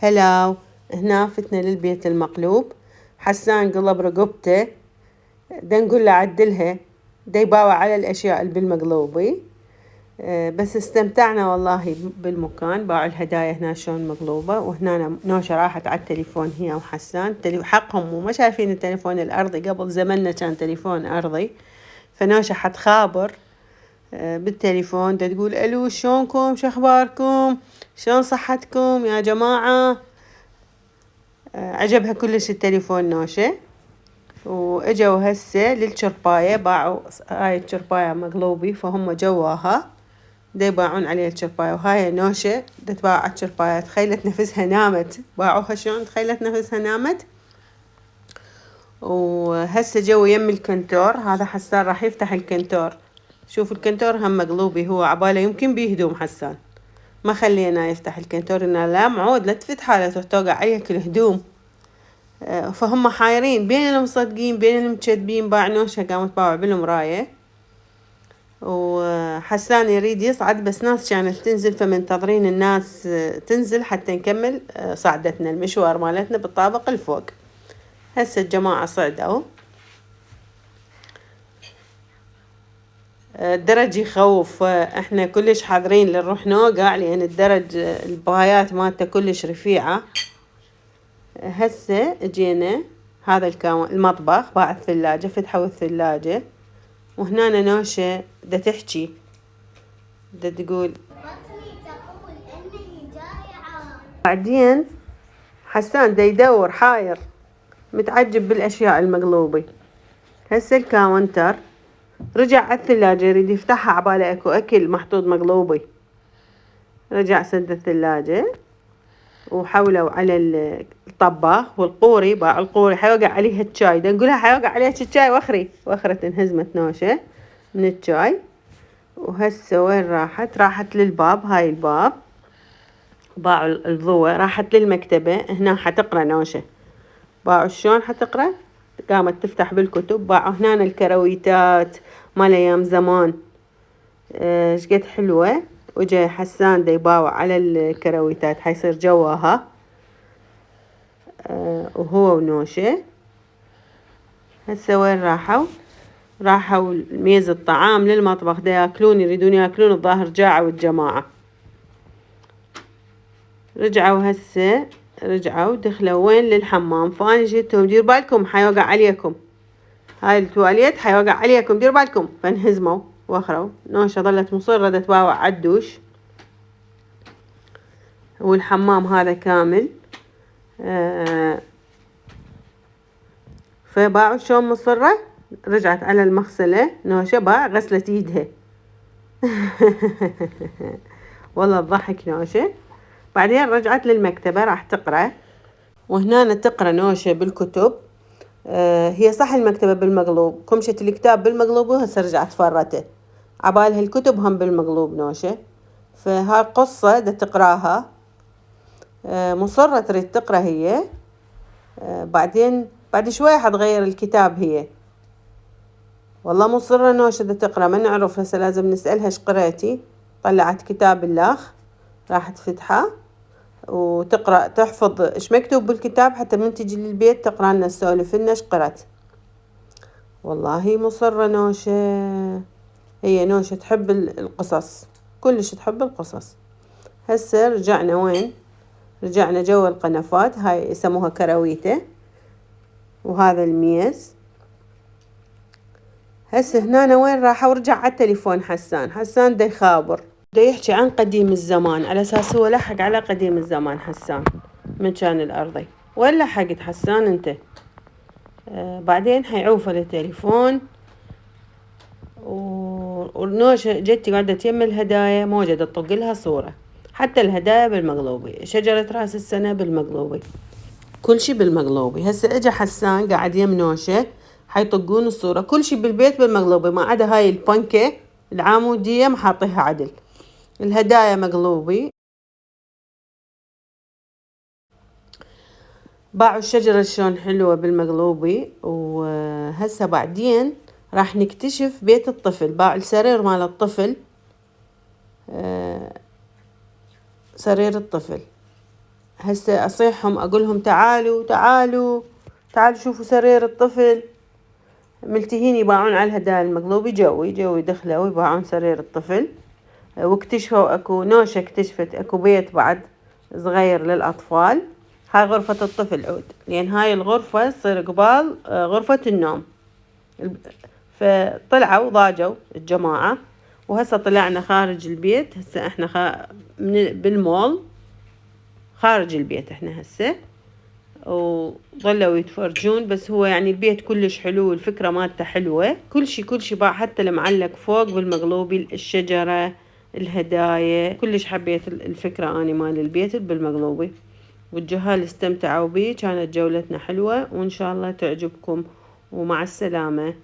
هلا. هنا فتنا للبيت المقلوب. حسان قلب رقبته، دا نقول له عدلها، دا يباوع على الأشياء اللي بالمقلوبي. بس استمتعنا والله بالمكان. باعوا الهدايا هنا شلون مقلوبة، وهنا نوشة راحت على التليفون هي وحسان. حقهم وما شايفين التليفون الأرضي، قبل زمننا كان تليفون أرضي. فنوشة حتخابر بالتليفون، دا تقول ألو شلونكم، شو أخباركم، شلون صحتكم يا جماعة. عجبها كلش التليفون نوشة. وإجوا هسه للشرباية، باعوا هاي الشرباية مقلوبي، فهم جواها دا يباعون عليها الشرباية. وهاي نوشة دا تباع على الشرباية. تخيلت نفسها نامت، باعوها شلون تخيلت نفسها نامت. وهسه جو يم الكنتور، هذا حسان راح يفتح الكنتور. شوف الكنتور هم مقلوبي، هو عباله يمكن بيهدوم حسان، ما خلينا يفتح الكنتور، إنه لا معود لا تفتحه لا توقع عليك الهدوم. فهم حايرين بين المصدقين بين المكذبين. باع نوشة قامت باوع بالمراية، وحسان يريد يصعد بس ناس كانت تنزل، فمنتظرين الناس تنزل حتى نكمل صعدتنا المشوار مالتنا بالطابق الفوق. هسه الجماعة صعدوا. الدرج يخوف، احنا كلش حاضرين لنروح نوقع، لأن الدرج البايات مالته كلش رفيعة. هسه اجينا هذا المطبخ، باع الثلاجة، فتحوا الثلاجة. وهنا نوشة دا تحكي، دا تقول بعدين حسان دا يدور حاير متعجب بالأشياء المقلوبة. هسه الكاونتر رجع على الثلاجة يريد يفتحها، عباله اكو اكل محطوط مقلوبي. رجع سد الثلاجة وحولوا على الطباخ والقوري. باع القوري حيوقع عليها الشاي، دا نقولها حيوقع عليها الشاي وخرت انهزمت نوشة من الشاي. وهسه وين راحت للباب، هاي الباب. باعوا الضوء، راحت للمكتبة، هنا حتقرأ نوشة. باعوا شلون حتقرأ، قامت تفتح بالكتب. باعوا هنا الكرويتات مال ايام زمان، شقد حلوة. وجاي حسان دا يباوع على الكرويتات، حيصير جواها وهو ونوشة. هسه وين راحوا ميز الطعام للمطبخ، دا ياكلون، يريدون ياكلون، الظاهر جاعوا الجماعة. رجعوا دخلوا وين للحمام. فأنا جيتهم دير بالكم حيوقع عليكم، هاي التواليت حيوقع عليكم دير بالكم. فانهزموا واخروا. نوشة ظلت مصرة دا تباوع عالدوش، والحمام هذا كامل. فباعوا شلون مصرة. رجعت على المغسلة نوشة، غسلت يدها. والله تضحك نوشة. بعدين رجعت للمكتبة راح تقرأ. وهنا تقرأ نوشة بالكتب. هي صح المكتبة بالمقلوب، كمشة الكتاب بالمقلوب، وهسه رجعت فرته عبالها الكتب هم بالمقلوب نوشة. فهاي قصة دا تقراها، مصرة تريد تقرأ هي. بعدين بعد شوية حتغير الكتاب هي. والله مصرة نوشة دا تقرأ، ما نعرف هسه لازم نسألها ايش قرأتي. طلعت كتاب اللاخ، راحت فتحة وتقرأ تحفظ ايش مكتوب بالكتاب، حتى من تجي للبيت تقرأ لنا تسولف لنا ايش قرأت. والله مصرة نوشة، هي نوشة تحب القصص، كلش تحب القصص. هسه رجعنا وين، رجعنا جوا القنفات، هاي يسموها كراويته، وهذا الميز. هسه هنا وين راح، ورجع على التليفون حسان دا يخابر، دا يحكي عن قديم الزمان، على اساس هو لحق على قديم الزمان حسان من كان الارضي. وين لحقت حسان انت؟ بعدين حيعوفه للتليفون. ونوشة جتي قاعدة تيم الهدايا، موجودة تطق لها صورة، حتى الهدايا بالمقلوبي، شجرة راس السنة بالمقلوبي، كل شي بالمقلوبي. هسه اجا حسان قاعد يم نوشة، حيطقون الصورة، كل شي بالبيت بالمقلوبي، ما عدا هاي البنكة العامودية ما حاطيها عدل. الهدايا مقلوبي. باعوا الشجرة شلون حلوة بالمقلوبي. وهسه بعدين راح نكتشف بيت الطفل. باعوا السرير مال الطفل، سرير الطفل. هسه أصيحهم أقولهم تعالوا تعالوا تعالوا شوفوا سرير الطفل. ملتهين يباعون على الهدايا المقلوبة، جو دخلوا يباعون سرير الطفل. واكتشفوا اكو نوشة، اكتشفت اكو بيت بعد صغير للأطفال. هاي غرفة الطفل عود، لأن هاي الغرفة تصير قبال غرفة النوم. فطلعوا ضاجوا الجماعة، وهسه طلعنا خارج البيت. هسه احنا بالمول خارج البيت احنا هسه، وظلوا يتفرجون. بس هو يعني البيت كلش حلو، الفكرة مالته حلوة، كل شي باع، حتى المعلق فوق بالمقلوبي، الشجرة، الهدايا، كلش حبيت الفكرة أنا مال البيت بالمقلوبي. والجهال استمتعوا بيه. كانت جولتنا حلوة، وإن شاء الله تعجبكم، ومع السلامة.